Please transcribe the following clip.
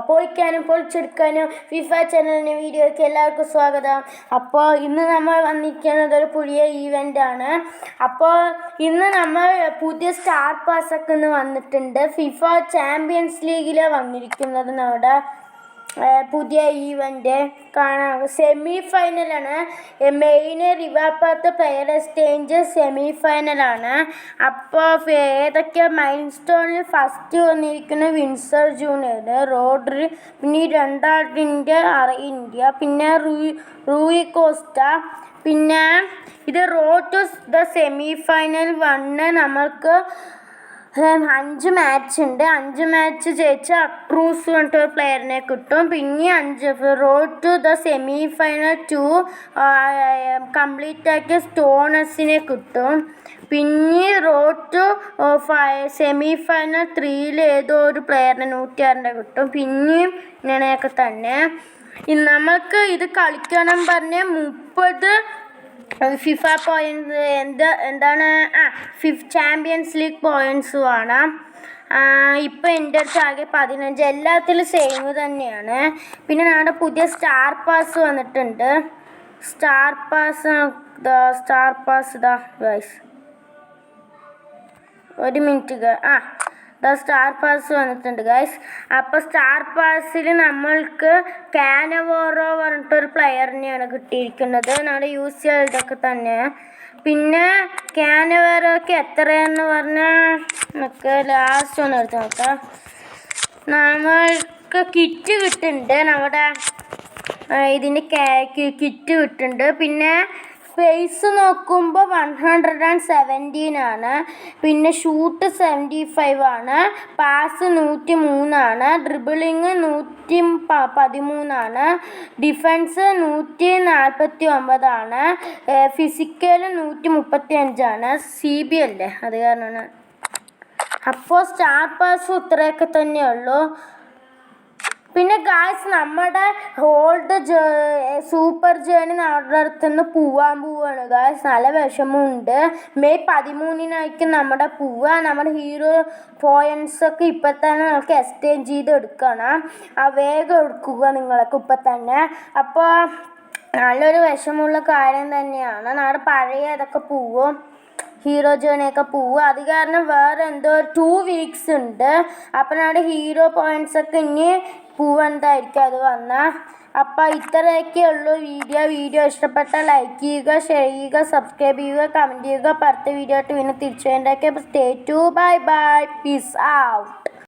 പൊളിക്കാനും പൊളിച്ചെടുക്കാനും FIFA ചാനലിൻ്റെ വീഡിയോയ്ക്ക് എല്ലാവർക്കും സ്വാഗതം. അപ്പോൾ ഇന്ന് നമ്മൾ വന്നിരിക്കുന്നത് ഒരു പുതിയ ഈവൻ്റാണ്. അപ്പോൾ ഇന്ന് നമ്മൾ പുതിയ സ്റ്റാർ പാസ്സൊക്കെ ഇന്ന് വന്നിട്ടുണ്ട്. ഫിഫ ചാമ്പ്യൻസ് ലീഗിലാണ് വന്നിരിക്കുന്നത്. നമ്മുടെ പുതിയ ഈവൻ്റ് കാണാം. സെമി ഫൈനലാണ്. മെയിൻ റിവാപ്പാത്ത പ്ലെയർ എക്സ്ചേഞ്ച് സെമി ഫൈനലാണ്. അപ്പോൾ ഏതൊക്കെ മൈൽ സ്റ്റോണിൽ ഫസ്റ്റ് വന്നിരിക്കുന്ന വിൻസർ ജൂനിയർ, റോഡ്രി, പിന്നെ രണ്ടാമത്തെ ഇന്ത്യ, പിന്നെ റൂയി കോസ്റ്റ, പിന്നെ ഇത് road to the semi final 1 നമ്മൾക്ക് 5 മാച്ച് ഉണ്ട്. 5 മാച്ച് ജയിച്ച അക്രൂസ് പറഞ്ഞിട്ടൊരു പ്ലെയറിനെ കിട്ടും. പിന്നെ 5 road to the semi final 2 complete ആക്കിയ സ്റ്റോണസിനെ കിട്ടും. പിന്നെ റോഡ് ടു സെമി ഫൈനൽ 3 ഏതോ ഒരു പ്ലെയറിനെ 106 കിട്ടും. പിന്നെയും ഇങ്ങനെയൊക്കെ തന്നെ. നമുക്ക് ഇത് കളിക്കണം പറഞ്ഞ് 30 ഫിഫ പോയിൻസ് എന്താണ് ചാമ്പ്യൻസ് ലീഗ് പോയിൻറ്റ്സ് വേണം. ഇപ്പോൾ എൻ്റെ അടുത്ത് ആകെ 15. എല്ലാത്തിലും സെയിം തന്നെയാണ്. പിന്നെ നമ്മുടെ പുതിയ സ്റ്റാർ പാസ് വന്നിട്ടുണ്ട്. സ്റ്റാർ പാസ് ഇതാ ഗൈസ്, ഒരു മിനിറ്റ്. സ്റ്റാർ പാസ് വന്നിട്ടുണ്ട് ഗൈസ്. അപ്പോൾ സ്റ്റാർ പാസിൽ നമ്മൾക്ക് കാനവോറോ പറഞ്ഞിട്ടൊരു പ്ലെയറിനെയാണ് കിട്ടിയിരിക്കുന്നത്. നമ്മുടെ UCL'തൊക്കെ തന്നെ. പിന്നെ കാനവോറോക്ക് എത്രയെന്ന് പറഞ്ഞാൽ നമുക്ക് ലാസ്റ്റ് ഒന്ന് എടുത്ത് നോക്കാം. നമ്മൾക്ക് കിറ്റ് കിട്ടുന്നുണ്ട്. നമ്മുടെ ഇതിൻ്റെ കിറ്റ് കിട്ടുന്നുണ്ട്. പിന്നെ ഫേസ് നോക്കുമ്പോൾ 117 ആണ്. പിന്നെ ഷൂട്ട് 75 ആണ്. പാസ് 103 ആണ്. ഡ്രിബിളിങ് 113 ആണ്. ഡിഫൻസ് 149 ആണ്. ഫിസിക്കൽ 135 ആണ്. CB അല്ലേ, അത് കാരണമാണ്. അപ്പോൾ സ്റ്റാർ പാസ് ഇത്രയൊക്കെ തന്നെയുള്ളൂ. പിന്നെ ഗായ്സ്, നമ്മുടെ ഹോൾഡ് സൂപ്പർ ജേണി നമ്മുടെ അടുത്തുനിന്ന് പോവാണ് ഗായ്സ്. നല്ല വിഷമമുണ്ട്. മെയ് 13 നമ്മുടെ നമ്മുടെ ഹീറോ പോയിൻറ്റ്സൊക്കെ ഇപ്പം തന്നെ നമുക്ക് എക്സ്ചേഞ്ച് ചെയ്ത് എടുക്കണം. വേഗം എടുക്കുക നിങ്ങളൊക്കെ ഇപ്പം തന്നെ. അപ്പോൾ നല്ലൊരു വിഷമമുള്ള കാര്യം തന്നെയാണ്. നമ്മുടെ പഴയ അതൊക്കെ പോവും, ഹീറോ ജേണിയൊക്കെ പോവും. അത് കാരണം വേറെ എന്തോ 2 വീക്സ് ഉണ്ട്. അപ്പം നമ്മുടെ ഹീറോ പോയിൻറ്റ്സൊക്കെ ഇനി പോവേണ്ടതായിരിക്കും അത് വന്നാൽ. അപ്പോൾ ഇത്രയൊക്കെ ഉള്ളൂ വീഡിയോ ഇഷ്ടപ്പെട്ടാൽ ലൈക്ക് ചെയ്യുക, ഷെയർ ചെയ്യുക, സബ്സ്ക്രൈബ് ചെയ്യുക, കമൻറ്റ് ചെയ്യുക. അടുത്ത വീഡിയോ ആയിട്ട് പിന്നെ തിരിച്ചു വേണ്ടതൊക്കെ. Stay to bye bye, peace out.